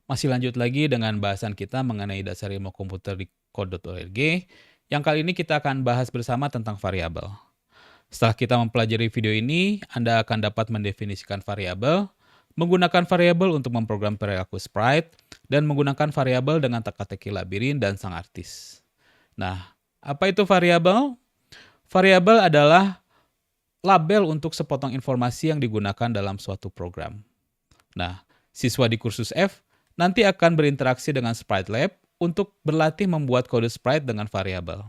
Masih lanjut lagi dengan bahasan kita mengenai dasar ilmu komputer di Code.org, yang kali ini kita akan bahas bersama tentang variabel. Setelah kita mempelajari video ini, Anda akan dapat mendefinisikan variabel, menggunakan variabel untuk memprogram perilaku sprite, dan menggunakan variabel dengan teka-teki labirin dan sang artis. Nah, apa itu variabel? Variabel adalah label untuk sepotong informasi yang digunakan dalam suatu program. Nah, siswa di kursus F nanti akan berinteraksi dengan Sprite Lab untuk berlatih membuat kode sprite dengan variabel.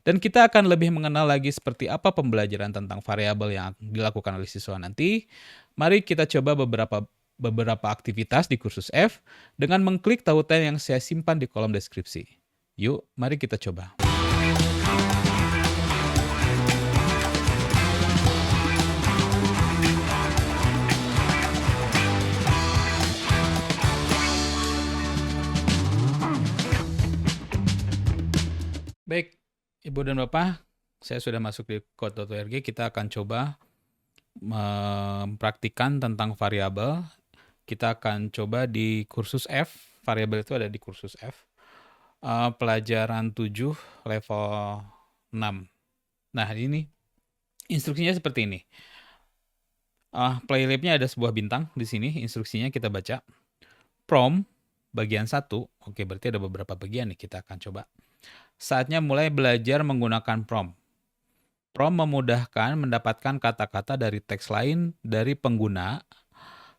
Dan kita akan lebih mengenal lagi seperti apa pembelajaran tentang variabel yang dilakukan oleh siswa nanti. Mari kita coba beberapa aktivitas di kursus F dengan mengklik tautan yang saya simpan di kolom deskripsi. Yuk, mari kita coba. Baik, Ibu dan Bapak, saya sudah masuk di Code.org. Kita akan coba mempraktikkan tentang variabel. Kita akan coba di kursus F. Variabel itu ada di kursus F. Pelajaran 7, level 6. Nah, ini instruksinya seperti ini. Playlabnya ada sebuah bintang di sini. Instruksinya kita baca. Prompt, bagian 1. Oke, berarti ada beberapa bagian nih. Kita akan coba. Saatnya mulai belajar menggunakan prompt. Prompt memudahkan mendapatkan kata-kata dari teks lain dari pengguna,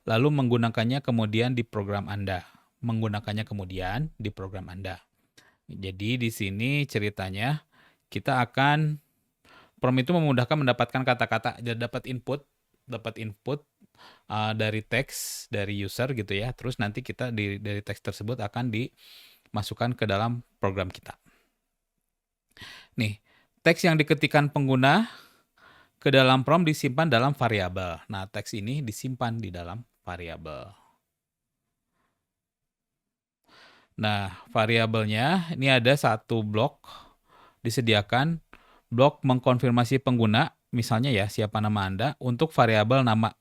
lalu menggunakannya kemudian di program Anda. Jadi di sini ceritanya kita akan prompt itu memudahkan mendapatkan kata-kata, dapat input dari teks dari user gitu ya. Terus nanti kita dari teks tersebut akan dimasukkan ke dalam program kita. Nih, teks yang diketikkan pengguna ke dalam prompt disimpan dalam variabel. Nah, teks ini disimpan di dalam variabel. Nah, variabelnya ini ada satu blok disediakan, blok mengkonfirmasi pengguna, misalnya ya siapa nama Anda, untuk variabel nama.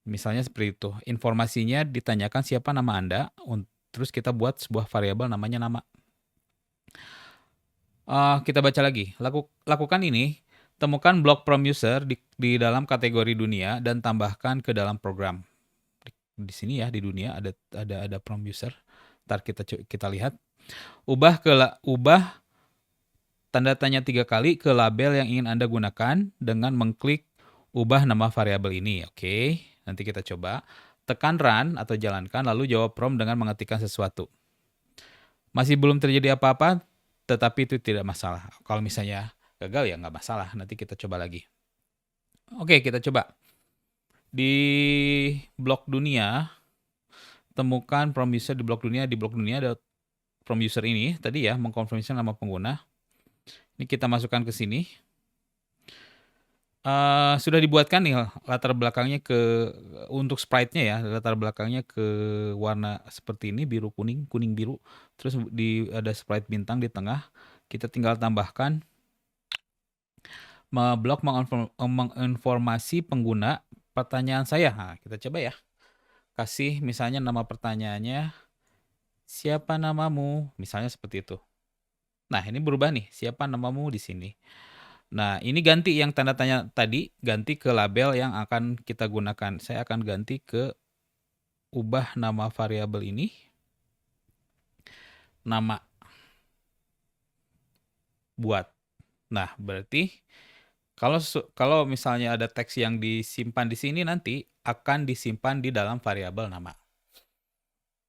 Misalnya seperti itu. Informasinya ditanyakan siapa nama Anda, terus kita buat sebuah variabel namanya nama. Kita baca lagi. Lakukan ini, temukan blok prompt user di dalam kategori dunia dan tambahkan ke dalam program. Di sini ya, di dunia ada prompt user. Ntar kita lihat. Ubah tanda tanya 3 kali ke label yang ingin Anda gunakan dengan mengklik ubah nama variabel ini. Oke, nanti kita coba. Tekan run atau jalankan, lalu jawab prompt dengan mengetikkan sesuatu. Masih belum terjadi apa-apa, tetapi itu tidak masalah. Kalau misalnya gagal ya nggak masalah, nanti kita coba lagi. Oke, kita coba. Di blok dunia, temukan prompt user di blok dunia. Di blok dunia ada prompt user ini, tadi ya, mengkonfirmasi nama pengguna. Ini kita masukkan ke sini. Sudah dibuatkan nih latar belakangnya untuk sprite-nya ya, latar belakangnya ke warna seperti ini, biru kuning, kuning biru. Terus ada sprite bintang di tengah. Kita tinggal tambahkan blok menginformasi pengguna pertanyaan saya. Nah, kita coba ya. Kasih misalnya nama pertanyaannya, siapa namamu? Misalnya seperti itu. Nah, ini berubah nih, siapa namamu di sini. Nah, ini ganti yang tanda tanya tadi, ganti ke label yang akan kita gunakan. Saya akan ganti ke ubah nama variabel ini. Nama. Buat. Nah, berarti kalau misalnya ada teks yang disimpan di sini nanti akan disimpan di dalam variabel nama.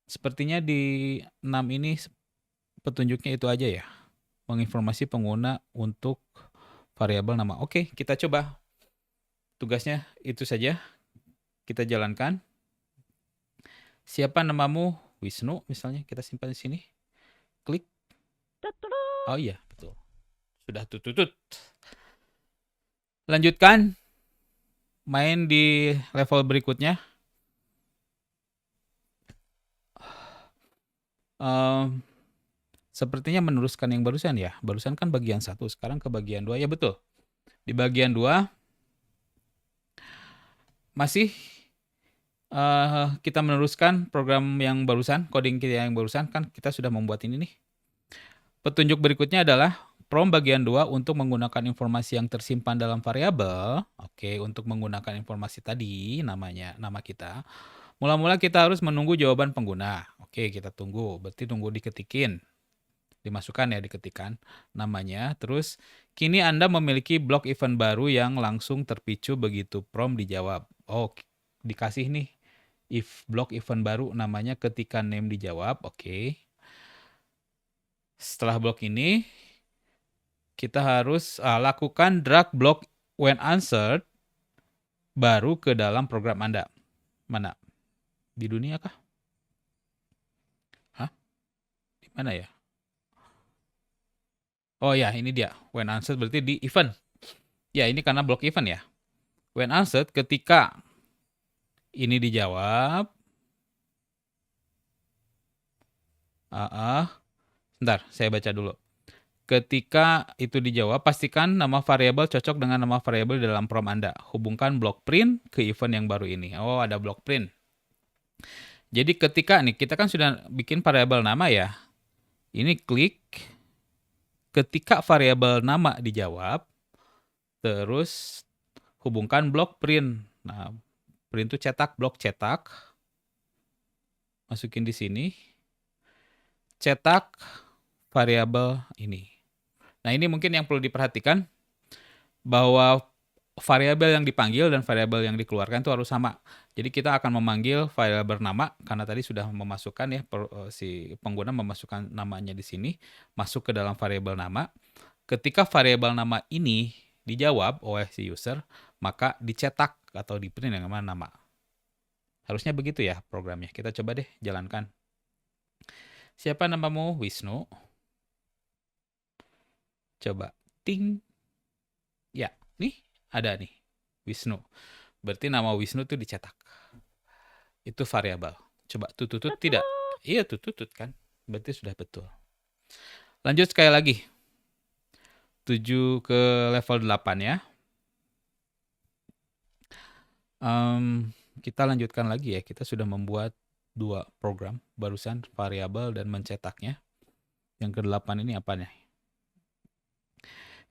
Sepertinya di 6 ini petunjuknya itu aja ya. Menginformasi pengguna untuk variabel nama. Oke, kita coba. Tugasnya itu saja. Kita jalankan. Siapa namamu? Wisnu misalnya, kita simpan di sini. Klik. Oh iya, betul. Sudah tutut. Lanjutkan. Main di level berikutnya. Sepertinya meneruskan yang barusan ya. Barusan kan bagian 1, sekarang ke bagian 2. Ya betul. Di bagian 2 masih kita meneruskan program yang barusan, coding kita yang barusan, kan kita sudah membuat ini nih. Petunjuk berikutnya adalah prompt bagian 2 untuk menggunakan informasi yang tersimpan dalam variabel. Oke, untuk menggunakan informasi tadi, nama kita. Mula-mula kita harus menunggu jawaban pengguna. Oke, kita tunggu. Berarti tunggu diketikin. Dimasukkan ya, diketikan namanya. Terus, kini Anda memiliki blok event baru yang langsung terpicu begitu prompt dijawab. Oh, dikasih nih blok event baru namanya ketika name dijawab. Oke. Setelah blok ini, kita harus lakukan drag block when answered baru ke dalam program Anda. Mana? Di dunia kah? Hah? Di mana ya? Oh ya, ini dia. When answered berarti di event. Ya, ini karena block event ya. When answered ketika ini dijawab. Bentar, saya baca dulu. Ketika itu dijawab, pastikan nama variabel cocok dengan nama variabel di dalam prompt Anda. Hubungkan block print ke event yang baru ini. Oh, ada block print. Jadi ketika nih, kita kan sudah bikin variabel nama ya. Ini klik ketika variabel nama dijawab, terus hubungkan blok print. Nah, print itu cetak, blok cetak. Masukin di sini. Cetak variabel ini. Nah, ini mungkin yang perlu diperhatikan bahwa variabel yang dipanggil dan variabel yang dikeluarkan itu harus sama. Jadi kita akan memanggil variabel nama karena tadi sudah memasukkan ya si pengguna memasukkan namanya di sini masuk ke dalam variabel nama. Ketika variabel nama ini dijawab oleh si user, maka dicetak atau di print yang nama. Harusnya begitu ya programnya. Kita coba deh jalankan. Siapa namamu? Wisnu. Coba ting. Ya, nih ada nih Wisnu. Berarti nama Wisnu tuh dicetak. Itu variabel. Coba tutut tidak? Iya tutut kan. Berarti sudah betul. Lanjut sekali lagi. 7 ke level 8 ya. Kita lanjutkan lagi ya. Kita sudah membuat 2 program barusan, variabel dan mencetaknya. Yang ke-8 ini apa nih?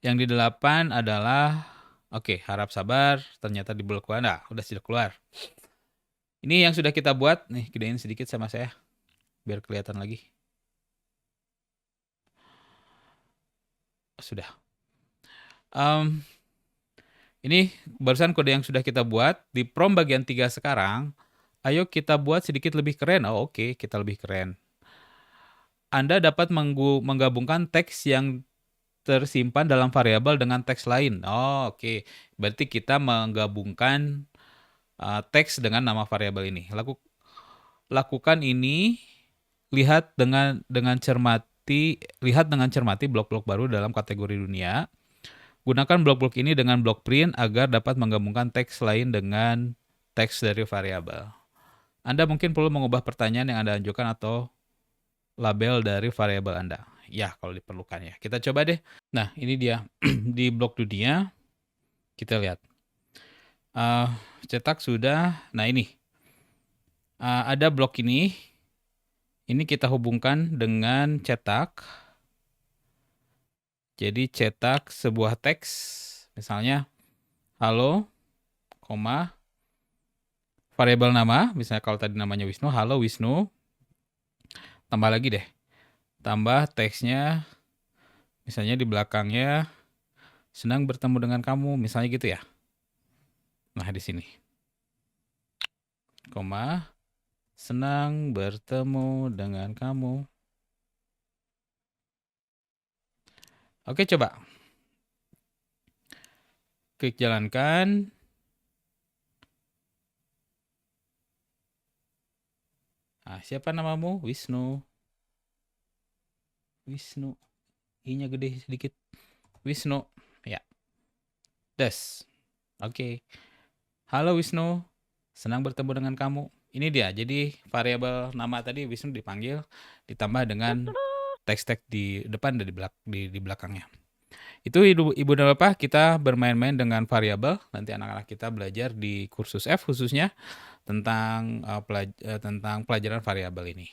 Yang di 8 adalah oke, harap sabar, ternyata di blok Anda udah sudah keluar. Ini yang sudah kita buat, nih gedein sedikit sama saya biar kelihatan lagi. Sudah. Ini barusan kode yang sudah kita buat di prompt bagian 3 sekarang. Ayo kita buat sedikit lebih keren. Oh, oke, kita lebih keren. Anda dapat menggabungkan teks yang tersimpan dalam variabel dengan teks lain. Oh, oke. Berarti kita menggabungkan teks dengan nama variabel ini. Lakukan ini. Lihat dengan cermati blok-blok baru dalam kategori dunia. Gunakan blok-blok ini dengan blok print agar dapat menggabungkan teks lain dengan teks dari variabel. Anda mungkin perlu mengubah pertanyaan yang Anda ajukan atau label dari variabel Anda. Ya, kalau diperlukan ya. Kita coba deh. Nah, ini dia. Di blok dunia, kita lihat. Cetak sudah. Nah, ini. Ada blok ini. Ini kita hubungkan dengan cetak. Jadi cetak sebuah teks. Misalnya, halo, variabel nama. Misalnya kalau tadi namanya Wisnu, halo Wisnu. Tambah lagi deh. Tambah teksnya, misalnya di belakangnya, senang bertemu dengan kamu, misalnya gitu ya. Nah, di sini. Senang bertemu dengan kamu. Oke, coba. Klik jalankan. Nah, siapa namamu? Wisnu. Wisnu. I-nya gede sedikit. Wisnu. Ya. Des. Oke. Halo Wisnu. Senang bertemu dengan kamu. Ini dia. Jadi variabel nama tadi Wisnu dipanggil ditambah dengan teks-teks di depan dan di belakangnya. Itu Ibu dan Bapak, kita bermain-main dengan variabel. Nanti anak-anak kita belajar di kursus F khususnya tentang pelajaran variabel ini.